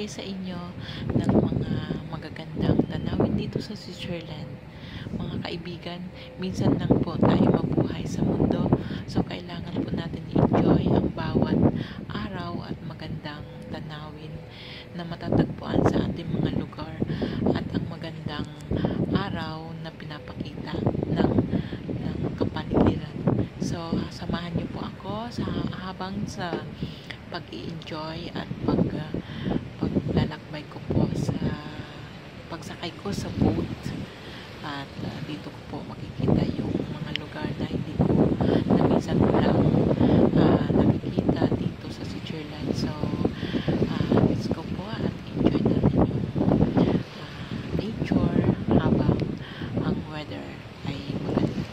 mag-share sa inyo ng mga magagandang tanawin dito sa Switzerland. Mga kaibigan, minsan lang po tayo mabuhay sa mundo, so kailangan po natin i-enjoy ang bawat araw at magandang tanawin na matatagpuan sa ating mga lugar at ang magandang araw na pinapakita ng kapaligiran. So, samahan niyo po ako habang sa pag-i-enjoy at paglalakbay ko po sa pagsakay ko sa boat at dito ko po makikita yung mga lugar na hindi ko na minsan ko lang nakikita dito sa Switzerland. So let's go po at enjoy natin yung nature habang ang weather ay maganda.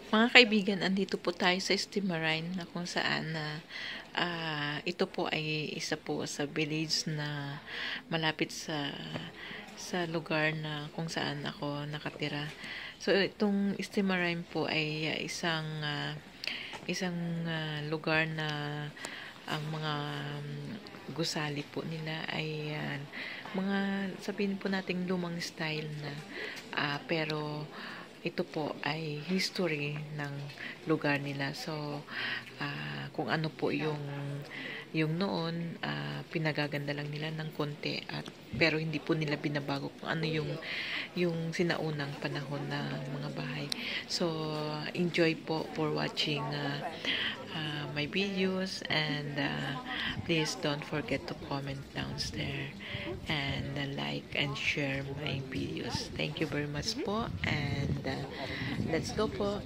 Mga kaibigan, andito po tayo sa Stein na kung saan na ito po ay isa po sa village na malapit sa lugar na kung saan ako nakatira. So itong Stein po ay isang lugar na ang mga gusali po nila ay mga sabihin po nating lumang style na pero ito po ay history ng lugar nila. So kung ano po yung noon, pinagaganda lang nila ng konti at pero hindi po nila binabago kung ano yung sinaunang panahon na mga bahay. So enjoy po for watching my videos, and please don't forget to comment down there and like and share my videos. Thank you very much po, and let's go po.